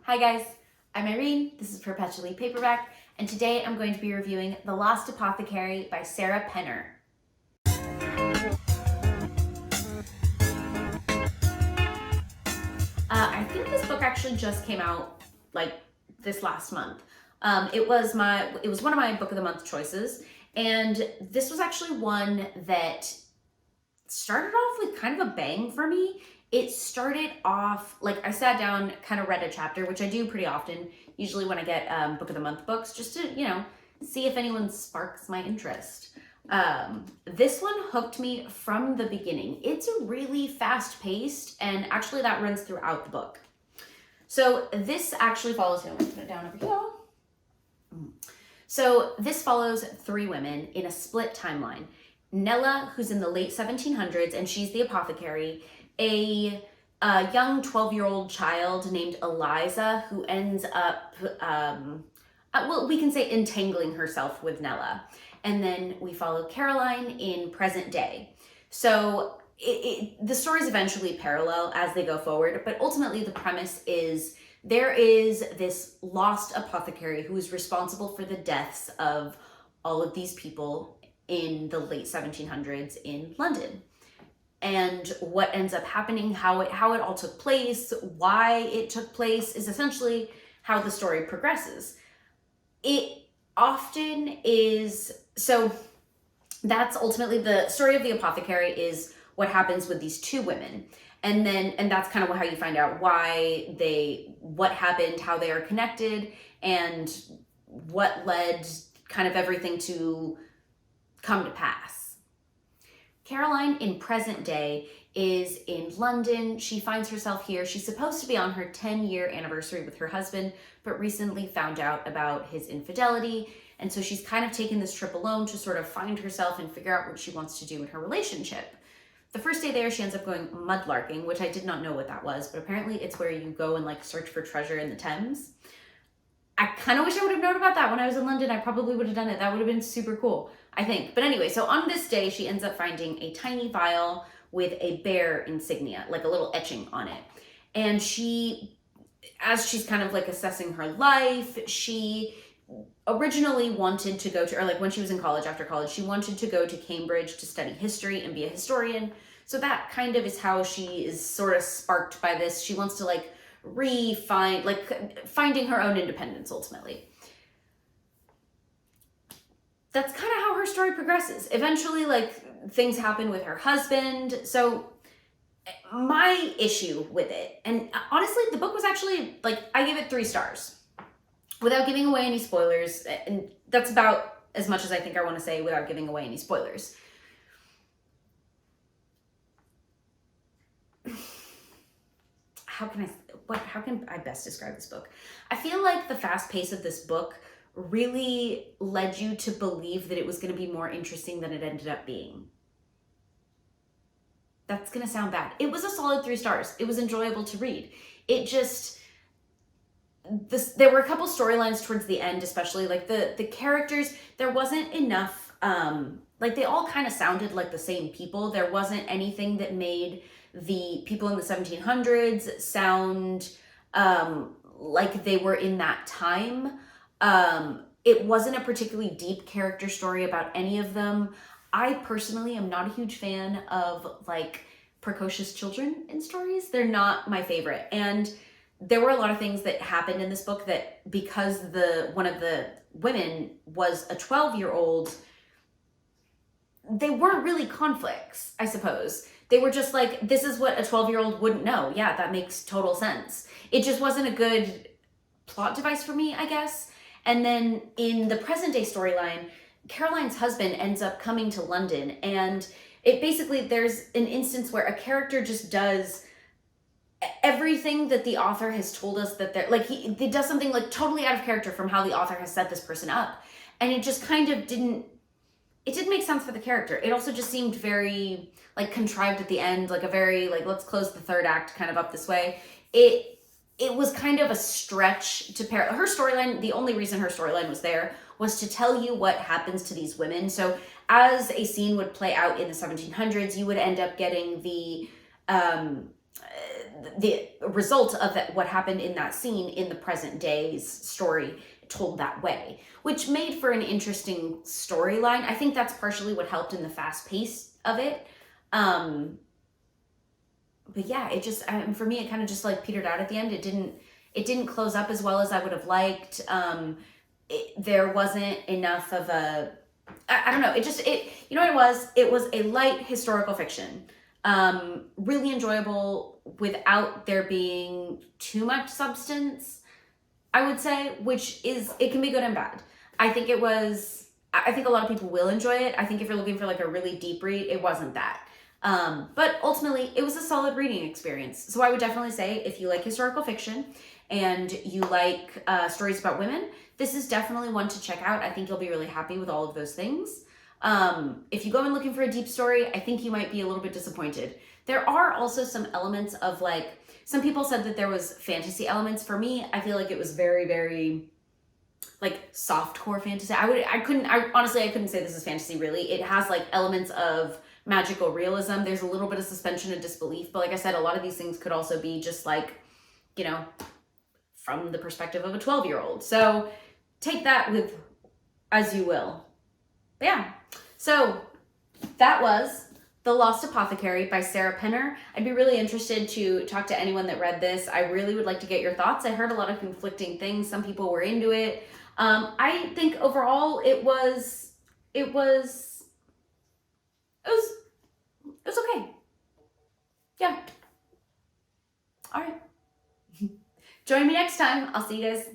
Hi guys, I'm Irene, this is Perpetually Paperback, and today I'm going to be reviewing The Lost Apothecary by Sarah Penner. I think this book actually just came out like this last month. It was one of my book of the month choices, and this was actually one that started off with kind of a bang for me. It started off, like I sat down, kind of read a chapter, which I do pretty often, usually when I get book of the month books, just to, see if anyone sparks my interest. This one hooked me from the beginning. It's really fast paced, and actually that runs throughout the book. So this actually follows, I'm gonna put it down over here. So this follows three women in a split timeline. Nella, who's in the late 1700s, and she's the apothecary, a young 12-year-old child named Eliza, who ends up, we can say entangling herself with Nella. And then we follow Caroline in present day. So the stories eventually parallel as they go forward, but ultimately the premise is there is this lost apothecary who is responsible for the deaths of all of these people in the late 1700s in London. And what ends up happening, how it all took place, why it took place, is essentially how the story progresses. It often is, so that's ultimately the story of the apothecary, is what happens with these two women. And that's kind of how you find out what happened, how they are connected, and what led kind of everything to come to pass. Caroline in present day is in London. She finds herself here. She's supposed to be on her 10-year anniversary with her husband, but recently found out about his infidelity. And so she's kind of taken this trip alone to sort of find herself and figure out what she wants to do in her relationship. The first day there, she ends up going mudlarking, which I did not know what that was, but apparently it's where you go and like search for treasure in the Thames. I kind of wish I would have known about that when I was in London. I probably would have done it. That would have been super cool, I think. But anyway, so on this day, she ends up finding a tiny vial with a bear insignia, like a little etching on it. And as she's kind of like assessing her life, she originally wanted to go to, or like when she was in college, after college, she wanted to go to Cambridge to study history and be a historian. So that kind of is how she is sort of sparked by this. She wants to like finding her own independence ultimately. That's kind of how her story progresses. Eventually, like, things happen with her husband. So my issue with it, and honestly, the book was actually, like, I gave it 3 stars without giving away any spoilers. And that's about as much as I think I want to say without giving away any spoilers. How can I best describe this book? I feel like the fast pace of this book really led you to believe that it was going to be more interesting than it ended up being. That's going to sound bad. It was a solid 3 stars. It was enjoyable to read. There were a couple storylines towards the end, especially like the characters, there wasn't enough, like they all kind of sounded like the same people. There wasn't anything that made the people in the 1700s sound like they were in that time. It wasn't a particularly deep character story about any of them. I personally am not a huge fan of like precocious children in stories. They're not my favorite. And there were a lot of things that happened in this book that, because one of the women was a 12-year-old, they weren't really conflicts, I suppose. They were just like, this is what a 12-year-old wouldn't know. Yeah, that makes total sense. It just wasn't a good plot device for me, I guess. And then in the present day storyline, Caroline's husband ends up coming to London, and there's an instance where a character just does everything that the author has told us that he does something like totally out of character from how the author has set this person up. And it just kind of didn't make sense for the character. It also just seemed very like contrived at the end, like a very like, let's close the third act kind of up this way. It was kind of a stretch to pair her storyline. The only reason her storyline was there was to tell you what happens to these women. So as a scene would play out in the 1700s, you would end up getting the result of that, what happened in that scene in the present day's story told that way, which made for an interesting storyline. I think that's partially what helped in the fast pace of it. But yeah, it just, for me, it kind of just like petered out at the end. It didn't close up as well as I would have liked. There wasn't enough of a, I don't know. You know what it was? It was a light historical fiction. Really enjoyable without there being too much substance, I would say, which is, it can be good and bad. I think a lot of people will enjoy it. I think if you're looking for like a really deep read, it wasn't that. But ultimately, it was a solid reading experience. So I would definitely say if you like historical fiction and you like stories about women, this is definitely one to check out. I think you'll be really happy with all of those things. If you go in looking for a deep story, I think you might be a little bit disappointed. There are also some elements of like, some people said that there was fantasy elements. For me, I feel like it was very, very like softcore fantasy. I couldn't say this is fantasy really. It has like elements of magical realism. There's a little bit of suspension of disbelief, but like I said, a lot of these things could also be just like, you know, from the perspective of a 12-year-old. So take that with as you will. But yeah, so that was The Lost Apothecary by Sarah Penner. I'd be really interested to talk to anyone that read this. I really would like to get your thoughts. I heard a lot of conflicting things. Some people were into it. I think overall it was okay. Yeah. All right. Join me next time. I'll see you guys